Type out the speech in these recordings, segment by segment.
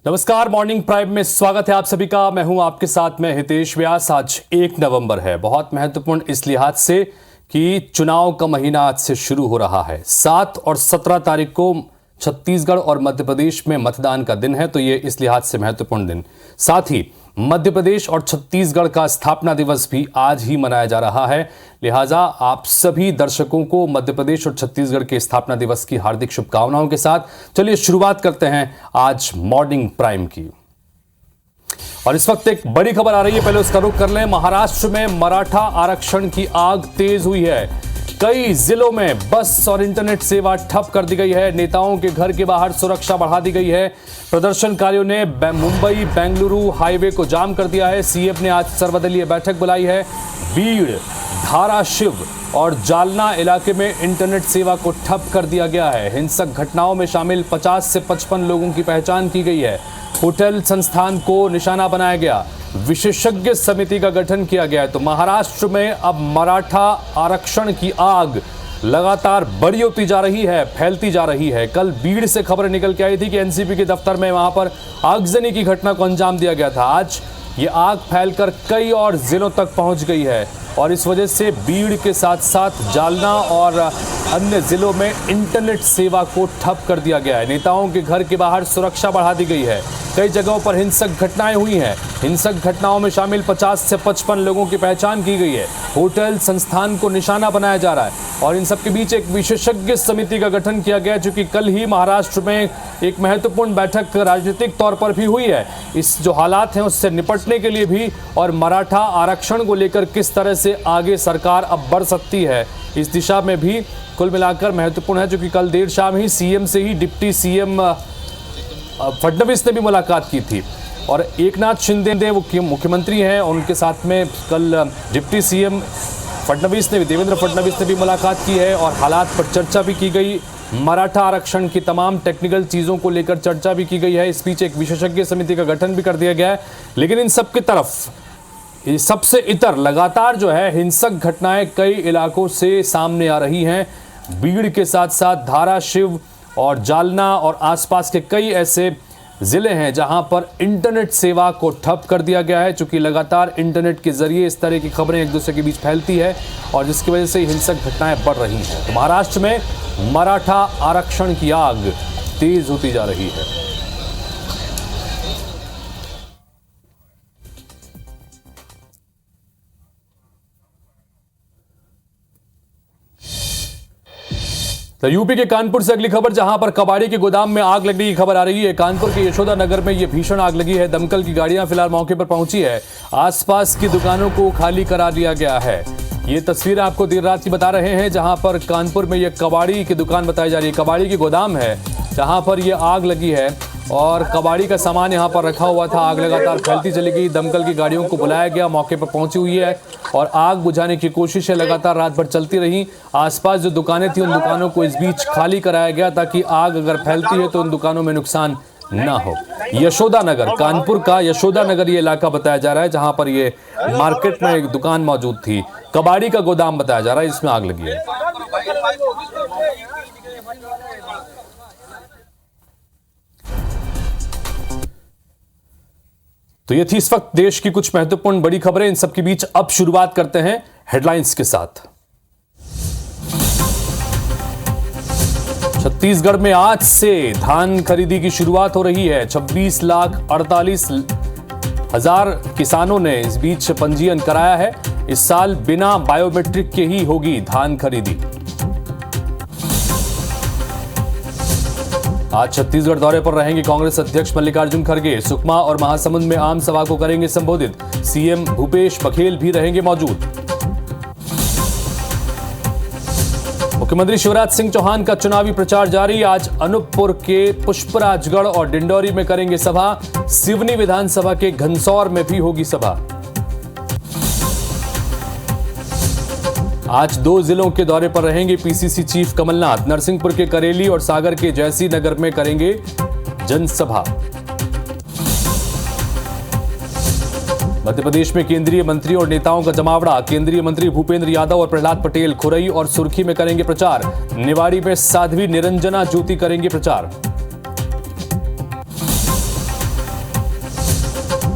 नमस्कार, morning prime में स्वागत है आप सभी का। मैं हूं आपके साथ में हितेश व्यास। आज 1 नवंबर है, बहुत महत्वपूर्ण इस लिहाज से कि चुनाव का महीना आज से शुरू हो रहा है। 7 और 17 तारीख को छत्तीसगढ़ और मध्य प्रदेश में मतदान का दिन है, तो ये इस लिहाज से महत्वपूर्ण दिन। साथ ही मध्य प्रदेश और छत्तीसगढ़ का स्थापना दिवस भी आज ही मनाया जा रहा है। लिहाजा आप सभी दर्शकों को मध्य प्रदेश और छत्तीसगढ़ के स्थापना दिवस की हार्दिक शुभकामनाओं के साथ चलिए शुरुआत करते हैं आज मॉर्निंग प्राइम की। और इस वक्त एक बड़ी खबर आ रही है, पहले उसका रुख कर लें। महाराष्ट्र में मराठा आरक्षण की आग तेज हुई है। कई जिलों में बस और इंटरनेट सेवा ठप कर दी गई है। नेताओं के घर के बाहर सुरक्षा बढ़ा दी गई है। प्रदर्शनकारियों ने मुंबई बेंगलुरु हाईवे को जाम कर दिया है। सीएम ने आज सर्वदलीय बैठक बुलाई है। बीड़, धाराशिव और जालना इलाके में इंटरनेट सेवा को ठप कर दिया गया है। हिंसक घटनाओं में शामिल 50 से 55 लोगों की पहचान की गई है। होटल संस्थान को निशाना बनाया गया। विशेषज्ञ समिति का गठन किया गया है। तो महाराष्ट्र में अब मराठा आरक्षण की आग लगातार बड़ी होती जा रही है, फैलती जा रही है। कल बीड़ से खबर निकल के आई थी कि एनसीपी के दफ्तर में वहां पर आगजनी की घटना को अंजाम दिया गया था। आज ये आग फैलकर कई और जिलों तक पहुंच गई है और इस वजह से बीड़ के साथ साथ जालना और अन्य जिलों में इंटरनेट सेवा को ठप कर दिया गया है। नेताओं के घर के बाहर सुरक्षा बढ़ा दी गई है। कई जगहों पर हिंसक घटनाएं हुई हैं। हिंसक घटनाओं में शामिल 50 से 55 लोगों की पहचान की गई है। होटल संस्थान को निशाना बनाया जा रहा है और इन सब के बीच एक विशेषज्ञ समिति का गठन किया गया, जो कि कल ही महाराष्ट्र में एक महत्वपूर्ण बैठक राजनीतिक तौर पर भी हुई है। इस जो हालात हैं उससे निपटने के लिए भी और मराठा आरक्षण को लेकर किस तरह से आगे सरकार अब बढ़ सकती है, इस दिशा में भी कुल मिलाकर महत्वपूर्ण है। जो कि कल देर शाम ही सीएम से ही डिप्टी सीएम फडणवीस ने भी मुलाकात की थी और एकनाथ शिंदे वो मुख्यमंत्री हैं, उनके साथ में कल डिप्टी सीएम फडणवीस ने, देवेंद्र फडणवीस ने भी मुलाकात की है और हालात पर चर्चा भी की गई। मराठा आरक्षण की तमाम टेक्निकल चीज़ों को लेकर चर्चा भी की गई है। इस बीच एक विशेषज्ञ समिति का गठन भी कर दिया गया है। लेकिन इन सब की तरफ सबसे इतर लगातार जो है हिंसक घटनाएं कई इलाकों से सामने आ रही हैं। बीड़ के साथ साथ धाराशिव और जालना और आसपास के कई ऐसे ज़िले हैं जहां पर इंटरनेट सेवा को ठप कर दिया गया है, चूँकि लगातार इंटरनेट के जरिए इस तरह की खबरें एक दूसरे के बीच फैलती है और जिसकी वजह से हिंसक घटनाएं बढ़ रही हैं। तो महाराष्ट्र में मराठा आरक्षण की आग तेज होती जा रही है। तो यूपी के कानपुर से अगली खबर, जहां पर कबाड़ी के गोदाम में आग लगने की खबर आ रही है। कानपुर के यशोदा नगर में यह भीषण आग लगी है। दमकल की गाड़ियां फिलहाल मौके पर पहुंची है। आसपास की दुकानों को खाली करा दिया गया है। ये तस्वीर आपको देर रात की बता रहे हैं, जहां पर कानपुर में यह कबाड़ी की दुकान बताई जा रही है। कबाड़ी की गोदाम है जहां पर यह आग लगी है और कबाड़ी का सामान यहां पर रखा हुआ था। आग लगातार फैलती चली गई। दमकल की गाड़ियों को बुलाया गया, मौके पर पहुंची हुई है और आग बुझाने की कोशिशें लगातार रात भर चलती रही। आसपास जो दुकानें थी उन दुकानों को इस बीच खाली कराया गया ताकि आग अगर फैलती है तो उन दुकानों में नुकसान ना हो। यशोदा नगर, कानपुर का यशोदा नगर ये इलाका बताया जा रहा है, जहां पर ये मार्केट में एक दुकान मौजूद थी। कबाड़ी का गोदाम बताया जा रहा है, इसमें आग लगी है। तो ये थी इस वक्त देश की कुछ महत्वपूर्ण बड़ी खबरें। इन सब के बीच अब शुरुआत करते हैं हेडलाइंस के साथ। छत्तीसगढ़ में आज से धान खरीदी की शुरुआत हो रही है। 26,48,000 किसानों ने इस बीच पंजीयन कराया है। इस साल बिना बायोमेट्रिक के ही होगी धान खरीदी। आज छत्तीसगढ़ दौरे पर रहेंगे कांग्रेस अध्यक्ष मल्लिकार्जुन खड़गे। सुकमा और महासमुंद में आम सभा को करेंगे संबोधित। सीएम भूपेश बघेल भी रहेंगे मौजूद। मुख्यमंत्री शिवराज सिंह चौहान का चुनावी प्रचार जारी। आज अनूपपुर के पुष्पराजगढ़ और डिंडौरी में करेंगे सभा। सिवनी विधानसभा के घनसौर में भी होगी सभा। आज 2 जिलों के दौरे पर रहेंगे पीसीसी चीफ कमलनाथ। नरसिंहपुर के करेली और सागर के जयसी नगर में करेंगे जनसभा। मध्य प्रदेश में केंद्रीय मंत्री और नेताओं का जमावड़ा। केंद्रीय मंत्री भूपेंद्र यादव और प्रहलाद पटेल खुरई और सुर्खी में करेंगे प्रचार। निवाड़ी में साध्वी निरंजना ज्योति करेंगे प्रचार।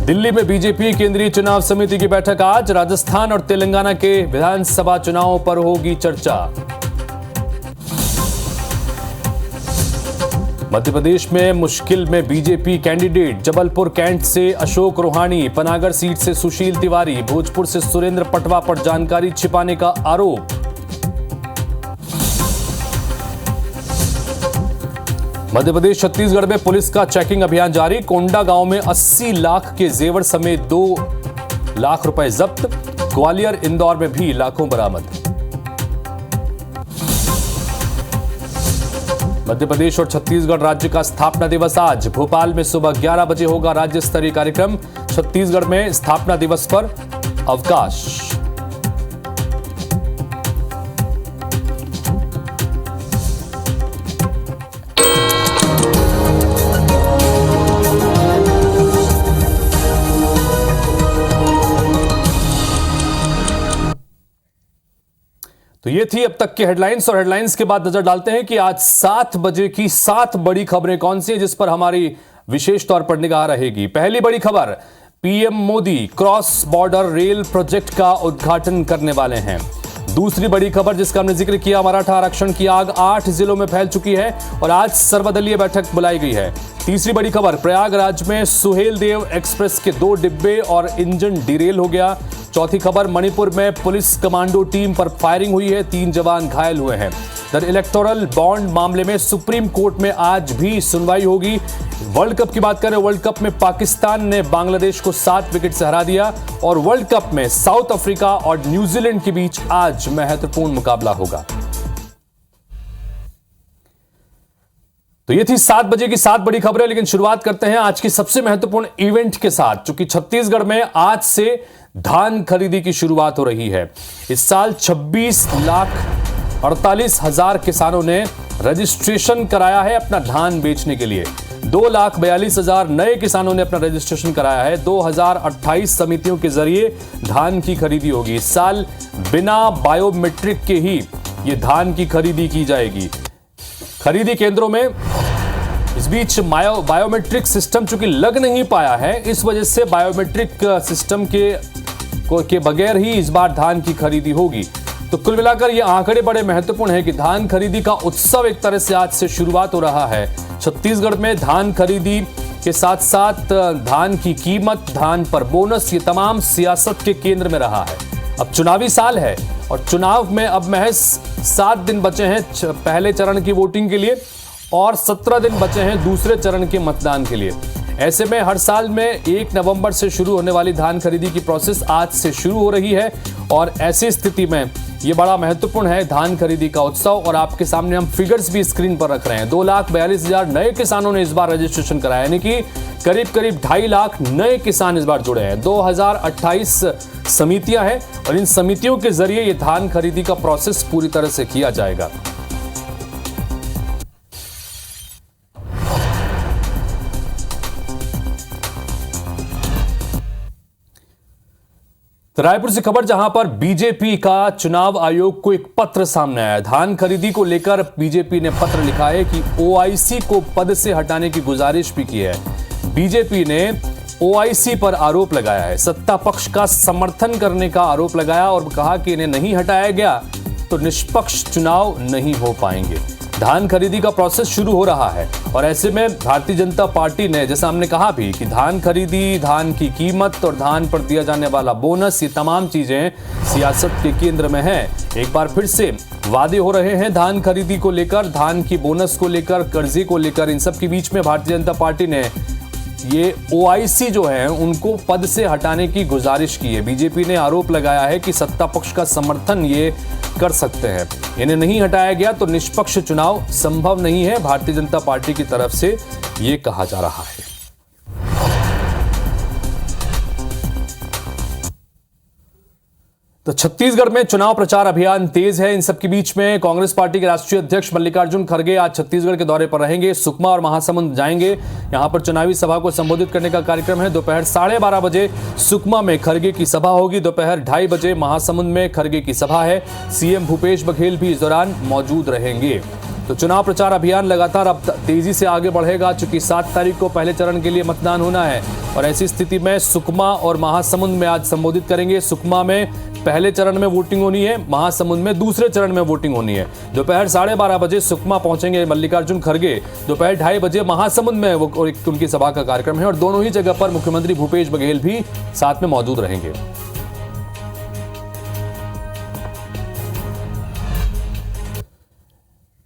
दिल्ली में बीजेपी केंद्रीय चुनाव समिति की बैठक आज। राजस्थान और तेलंगाना के विधानसभा चुनावों पर होगी चर्चा। मध्य प्रदेश में मुश्किल में बीजेपी कैंडिडेट। जबलपुर कैंट से अशोक रोहाणी, पनागर सीट से सुशील तिवारी, भोजपुर से सुरेंद्र पटवा पर जानकारी छिपाने का आरोप। मध्य प्रदेश छत्तीसगढ़ में पुलिस का चेकिंग अभियान जारी। कोंडा गांव में 80 लाख के जेवर समेत 2 लाख रुपए जब्त। ग्वालियर इंदौर में भी लाखों बरामद। मध्य प्रदेश और छत्तीसगढ़ राज्य का स्थापना दिवस आज। भोपाल में सुबह 11 बजे होगा राज्य स्तरीय कार्यक्रम। छत्तीसगढ़ में स्थापना दिवस पर अवकाश। तो ये थी अब तक की हेडलाइंस, और हेडलाइंस के बाद नजर डालते हैं कि आज 7 बजे की 7 बड़ी खबरें कौन सी है जिस पर हमारी विशेष तौर पर निगाह रहेगी। पहली बड़ी खबर, PM Modi cross border rail project का उद्घाटन करने वाले हैं। दूसरी बड़ी खबर जिसका हमने जिक्र किया, मराठा आरक्षण की आग 8 जिलों में फैल चुकी है और आज सर्वदलीय बैठक बुलाई गई है। तीसरी बड़ी खबर, प्रयागराज में सुहेलदेव एक्सप्रेस के 2 डिब्बे और इंजन डिरेल हो गया। चौथी खबर, मणिपुर में पुलिस कमांडो टीम पर फायरिंग हुई है, 3 जवान घायल हुए हैं। इलेक्टोरल बॉन्ड मामले में सुप्रीम कोर्ट में आज भी सुनवाई होगी। वर्ल्ड कप की बात करें, वर्ल्ड कप में पाकिस्तान ने बांग्लादेश को 7 विकेट से हरा दिया और वर्ल्ड कप में साउथ अफ्रीका और न्यूजीलैंड के बीच आज महत्वपूर्ण मुकाबला होगा। तो ये थी 7 बजे की 7 बड़ी खबरें, लेकिन शुरुआत करते हैं आज की सबसे महत्वपूर्ण इवेंट के साथ, क्योंकि छत्तीसगढ़ में आज से धान खरीदी की शुरुआत हो रही है। इस साल 26,48,000 किसानों ने रजिस्ट्रेशन कराया है अपना धान बेचने के लिए। 2,42,000 नए किसानों ने अपना रजिस्ट्रेशन कराया है। 2028 समितियों के जरिए धान की खरीदी होगी। इस साल बिना बायोमेट्रिक के ही ये धान की खरीदी की जाएगी। खरीदी केंद्रों में इस बीच बायोमेट्रिक सिस्टम चूंकि लग नहीं पाया है, इस वजह से बायोमेट्रिक सिस्टम के बगैर ही इस बार धान की खरीदी होगी। तो कुल मिलाकर ये आंकड़े बड़े महत्वपूर्ण है कि धान खरीदी का उत्सव एक तरह से आज से शुरुआत हो रहा है। छत्तीसगढ़ में धान खरीदी के साथ साथ धान की कीमत, धान पर बोनस, ये तमाम सियासत के केंद्र में रहा है। अब चुनावी साल है और चुनाव में अब महज 7 दिन बचे हैं पहले चरण की वोटिंग के लिए और 17 दिन बचे हैं दूसरे चरण के मतदान के लिए। ऐसे में हर साल में 1 नवंबर से शुरू होने वाली धान खरीदी की प्रोसेस आज से शुरू हो रही है और ऐसी स्थिति में ये बड़ा महत्वपूर्ण है धान खरीदी का उत्सव। और आपके सामने हम फिगर्स भी स्क्रीन पर रख रहे हैं। 2,42,000 नए किसानों ने इस बार रजिस्ट्रेशन कराया, यानी कि करीब 2.5 लाख नए किसान इस बार जुड़े हैं। 2028 समितियां हैं और इन समितियों के जरिए ये धान खरीदी का प्रोसेस पूरी तरह से किया जाएगा। तो रायपुर से खबर, जहां पर बीजेपी का चुनाव आयोग को एक पत्र सामने आया। धान खरीदी को लेकर बीजेपी ने पत्र लिखा है कि ओआईसी को पद से हटाने की गुजारिश भी की है। बीजेपी ने ओआईसी पर आरोप लगाया है, सत्ता पक्ष का समर्थन करने का आरोप लगाया और कहा कि इन्हें नहीं हटाया गया तो निष्पक्ष चुनाव नहीं हो पाएंगे। धान खरीदी का प्रोसेस शुरू हो रहा है और ऐसे में भारतीय जनता पार्टी ने, जैसा हमने कहा भी, कि धान खरीदी, धान की कीमत और धान पर दिया जाने वाला बोनस, ये तमाम चीजें सियासत के केंद्र में हैं। एक बार फिर से वादे हो रहे हैं धान खरीदी को लेकर, धान की बोनस को लेकर, कर्जे को लेकर। इन सब के बीच में भारतीय जनता पार्टी ने ये ओआईसी जो है उनको पद से हटाने की गुजारिश की है। बीजेपी ने आरोप लगाया है कि सत्ता पक्ष का समर्थन ये कर सकते हैं, इन्हें नहीं हटाया गया तो निष्पक्ष चुनाव संभव नहीं है। भारतीय जनता पार्टी की तरफ से ये कहा जा रहा है। तो छत्तीसगढ़ में चुनाव प्रचार अभियान तेज है। इन सबके बीच में कांग्रेस पार्टी के राष्ट्रीय अध्यक्ष मल्लिकार्जुन खड़गे आज छत्तीसगढ़ के दौरे पर रहेंगे। सुकमा और महासमुंद जाएंगे, यहां पर चुनावी सभा को संबोधित करने का कार्यक्रम है। दोपहर 12:30 बजे सुकमा में खड़गे की सभा होगी। दोपहर 2:30 बजे महासमुंद में खड़गे की सभा है। सीएम भूपेश बघेल भी इस दौरान मौजूद रहेंगे। तो चुनाव प्रचार अभियान लगातार अब तेजी से आगे बढ़ेगा, चूंकि 7 तारीख को पहले चरण के लिए मतदान होना है और ऐसी स्थिति में सुकमा और महासमुंद में आज संबोधित करेंगे। सुकमा में पहले चरण में वोटिंग होनी है, महासमुंद में दूसरे चरण में वोटिंग होनी है। दोपहर 12:30 बजे सुकमा पहुंचेंगे मल्लिकार्जुन खड़गे, दोपहर 2:30 बजे महासमुंद में उनकी सभा का कार्यक्रम है और दोनों ही जगह पर मुख्यमंत्री भूपेश बघेल भी साथ में मौजूद रहेंगे।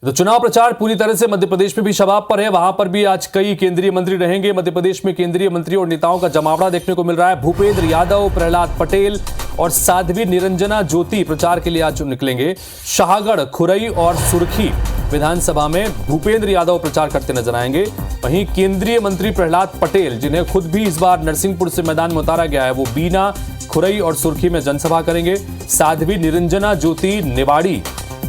तो चुनाव प्रचार पूरी तरह से मध्य प्रदेश में भी शबाब पर है, वहां पर भी आज कई केंद्रीय मंत्री रहेंगे। मध्य प्रदेश में केंद्रीय मंत्री और नेताओं का जमावड़ा देखने को मिल रहा है। भूपेंद्र यादव, प्रहलाद पटेल और साध्वी निरंजना ज्योति प्रचार के लिए आज निकलेंगे। शाहगढ़, खुरई और सुरखी विधानसभा में भूपेंद्र यादव प्रचार करते नजर आएंगे। वहीं केंद्रीय मंत्री प्रहलाद पटेल, जिन्हें खुद भी इस बार नरसिंहपुर से मैदान में उतारा गया है, वो बीना, खुरई और सुरखी में जनसभा करेंगे। साध्वी निरंजना ज्योति निवाड़ी,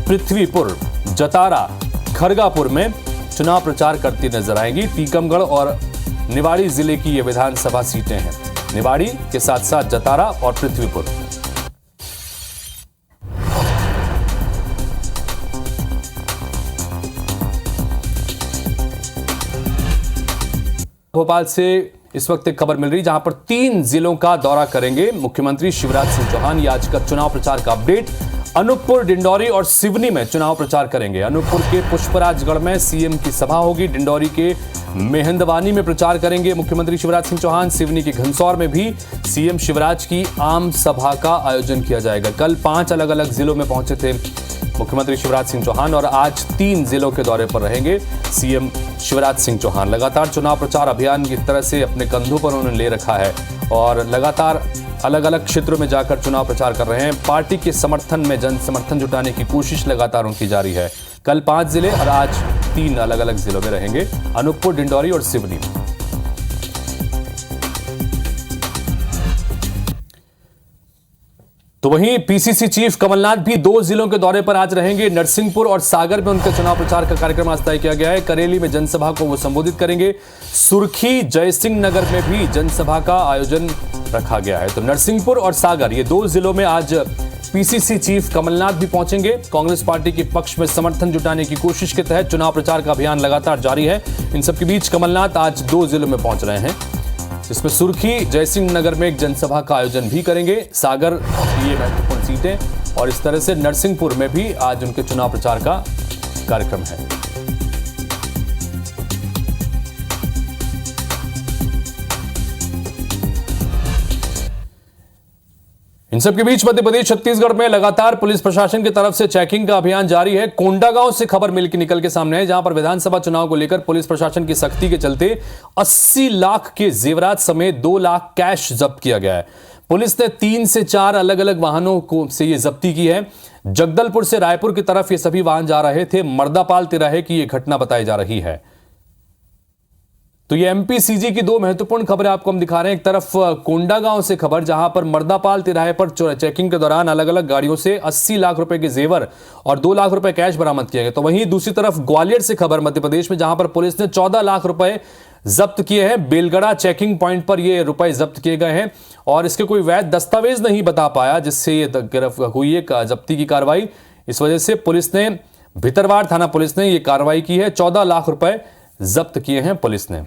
पृथ्वीपुर, जतारा, खरगापुर में चुनाव प्रचार करती नजर आएंगी। टीकमगढ़ और निवाड़ी जिले की ये विधानसभा सीटें हैं, निवाड़ी के साथ साथ जतारा और पृथ्वीपुर। भोपाल से इस वक्त एक खबर मिल रही, जहां पर 3 जिलों का दौरा करेंगे मुख्यमंत्री शिवराज सिंह चौहान। ये आज का चुनाव प्रचार का अपडेट। अनूपपुर, डिंडौरी और सिवनी में चुनाव प्रचार करेंगे। अनूपपुर के पुष्पराजगढ़ में सीएम की सभा होगी। डिंडौरी के मेहंदवानी में प्रचार करेंगे मुख्यमंत्री शिवराज सिंह चौहान। सिवनी के घनसौर में भी सीएम शिवराज की आम सभा का आयोजन किया जाएगा। कल 5 अलग अलग जिलों में पहुंचे थे मुख्यमंत्री शिवराज सिंह चौहान और आज 3 जिलों के दौरे पर रहेंगे सीएम शिवराज सिंह चौहान। लगातार चुनाव प्रचार अभियान की तरह से अपने कंधों पर उन्होंने ले रखा है और लगातार अलग अलग क्षेत्रों में जाकर चुनाव प्रचार कर रहे हैं। पार्टी के समर्थन में जन समर्थन जुटाने की कोशिश लगातार उनकी जारी है। कल 5 जिले और आज 3 अलग अलग जिलों में रहेंगे, अनूपपुर, डिंडौरी और सिवनी। तो वहीं पीसीसी चीफ कमलनाथ भी 2 जिलों के दौरे पर आज रहेंगे। नरसिंहपुर और सागर में उनके चुनाव प्रचार का कार्यक्रम आज तय किया गया है। करेली में जनसभा को वो संबोधित करेंगे। सुर्खी, जयसिंह नगर में भी जनसभा का आयोजन रखा गया है। तो नरसिंहपुर और सागर, ये 2 जिलों में आज पीसीसी चीफ कमलनाथ भी पहुंचेंगे। कांग्रेस पार्टी के पक्ष में समर्थन जुटाने की कोशिश के तहत चुनाव प्रचार का अभियान लगातार जारी है। इन सबके बीच कमलनाथ आज 2 जिलों में पहुंच रहे हैं, इसमें सुर्खी, जयसिंह नगर में एक जनसभा का आयोजन भी करेंगे। सागर ये महत्वपूर्ण सीटें और इस तरह से नरसिंहपुर में भी आज उनके चुनाव प्रचार का कार्यक्रम है। इन सबके बीच मध्य प्रदेश छत्तीसगढ़ में लगातार पुलिस प्रशासन की तरफ से चेकिंग का अभियान जारी है। कोंडागांव से खबर निकल के सामने है, जहां पर विधानसभा चुनाव को लेकर पुलिस प्रशासन की सख्ती के चलते 80 लाख के जेवरात समेत 2 लाख कैश जब्त किया गया है। पुलिस ने 3 से 4 अलग अलग वाहनों को से ये जब्ती की है। जगदलपुर से रायपुर की तरफ ये सभी वाहन जा रहे थे। मर्दापाल तिराहे की यह घटना बताई जा रही है। तो ये एमपीसीजी की 2 महत्वपूर्ण खबरें आपको हम दिखा रहे हैं। एक तरफ कोंडागांव से खबर, जहां पर मर्दापाल तिराहे पर चेकिंग के दौरान अलग अलग गाड़ियों से 80 लाख रुपए के जेवर और 2 लाख रुपए कैश बरामद किए गए। तो वहीं दूसरी तरफ ग्वालियर से खबर मध्य प्रदेश में, जहां पर पुलिस ने 14 लाख रुपए जब्त किए हैं। बेलगड़ा चेकिंग पॉइंट पर ये रुपए जब्त किए गए हैं और इसके कोई वैध दस्तावेज नहीं बता पाया, जिससे ये हुई है जब्ती की कार्रवाई। इस वजह से पुलिस ने, भितरवाड़ थाना पुलिस ने यह कार्रवाई की है। 14 लाख रुपए जब्त किए हैं पुलिस ने।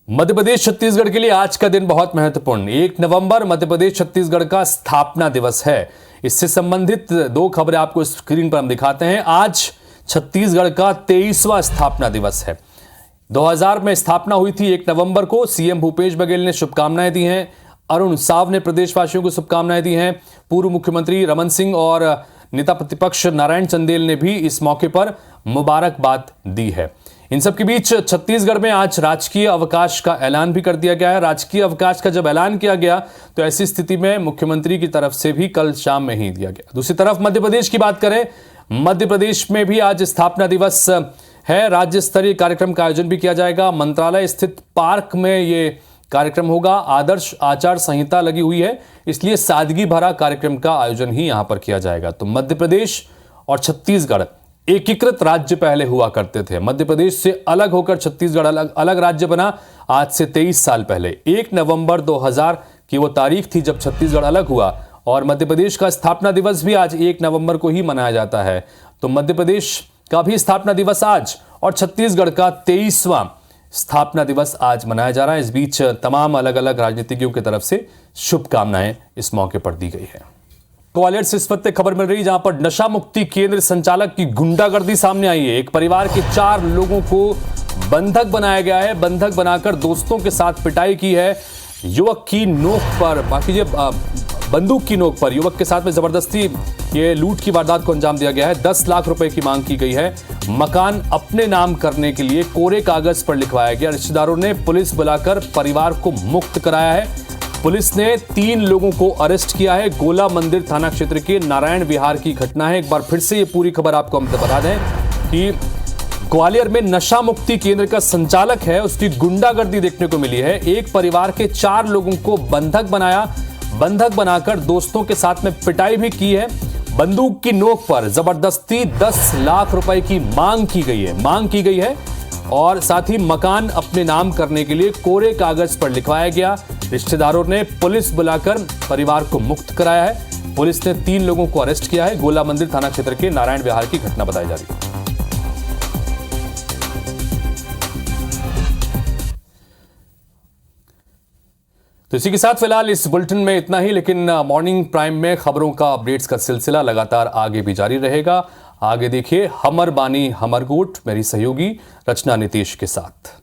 मध्य प्रदेश छत्तीसगढ़ के लिए आज का दिन बहुत महत्वपूर्ण। 1 नवंबर मध्य प्रदेश छत्तीसगढ़ का स्थापना दिवस है। इससे संबंधित 2 खबरें आपको स्क्रीन पर हम दिखाते हैं। आज छत्तीसगढ़ का 23वां स्थापना दिवस है। 2000 में स्थापना हुई थी 1 नवंबर को। सीएम भूपेश बघेल ने शुभकामनाएं दी हैं। अरुण साव ने प्रदेशवासियों को शुभकामनाएं दी हैं। पूर्व मुख्यमंत्री रमन सिंह और नेता प्रतिपक्ष नारायण चंदेल ने भी इस मौके पर मुबारकबाद दी है। इन सबके बीच छत्तीसगढ़ में आज राजकीय अवकाश का ऐलान भी कर दिया गया है। राजकीय अवकाश का जब ऐलान किया गया तो ऐसी स्थिति में मुख्यमंत्री की तरफ से भी कल शाम में ही दिया गया। दूसरी तरफ मध्य प्रदेश की बात करें, मध्य प्रदेश में भी आज स्थापना दिवस है। राज्य स्तरीय कार्यक्रम का आयोजन भी किया जाएगा। मंत्रालय स्थित पार्क में ये कार्यक्रम होगा। आदर्श आचार संहिता लगी हुई है, इसलिए सादगी भरा कार्यक्रम का आयोजन ही यहां पर किया जाएगा। तो मध्य प्रदेश और छत्तीसगढ़ एकीकृत राज्य पहले हुआ करते थे। मध्य प्रदेश से अलग होकर छत्तीसगढ़ अलग राज्य बना आज से 23 साल पहले। 1 नवंबर 2000 की वो तारीख थी जब छत्तीसगढ़ अलग हुआ और मध्य प्रदेश का स्थापना दिवस भी आज 1 नवंबर को ही मनाया जाता है। तो मध्य प्रदेश का भी स्थापना दिवस आज और छत्तीसगढ़ का 23वां स्थापना दिवस आज मनाया जा रहा है। इस बीच तमाम अलग अलग राजनीतिज्ञों की तरफ से शुभकामनाएं इस मौके पर दी गई है। ग्वालियर से इस वक्त खबर मिल रही जहां पर नशा मुक्ति केंद्र संचालक की गुंडागर्दी सामने आई है। एक परिवार के 4 लोगों को बंधक बनाया गया है। बंधक बनाकर दोस्तों के साथ पिटाई की है। युवक की नोक पर, बाकी बंदूक की नोक पर युवक के साथ में जबरदस्ती ये लूट की वारदात को अंजाम दिया गया है। 10 लाख रुपए की मांग की गई है। मकान अपने नाम करने के लिए कोरे कागज पर लिखवाया गया। रिश्तेदारों ने पुलिस बुलाकर परिवार को मुक्त कराया है। पुलिस ने 3 लोगों को अरेस्ट किया है। गोला मंदिर थाना क्षेत्र के नारायण विहार की घटना है। एक बार फिर से ये पूरी खबर आपको हम बता दें कि ग्वालियर में नशा मुक्ति केंद्र का संचालक है, उसकी गुंडागर्दी देखने को मिली है। एक परिवार के 4 लोगों को बंधक बनाया। बंधक बनाकर दोस्तों के साथ में पिटाई भी की है। बंदूक की नोक पर जबरदस्ती 10 लाख रुपए की मांग की गई है और साथ ही मकान अपने नाम करने के लिए कोरे कागज पर लिखवाया गया। रिश्तेदारों ने पुलिस बुलाकर परिवार को मुक्त कराया है। पुलिस ने 3 लोगों को अरेस्ट किया है। गोला मंदिर थाना क्षेत्र के नारायण विहार की घटना बताई जा रही है। तो इसी के साथ फिलहाल इस बुलेटिन में इतना ही, लेकिन मॉर्निंग प्राइम में खबरों का अपडेट्स का सिलसिला लगातार आगे भी जारी रहेगा। आगे देखिए हमर बानी हमर गोट, मेरी सहयोगी रचना नीतीश के साथ।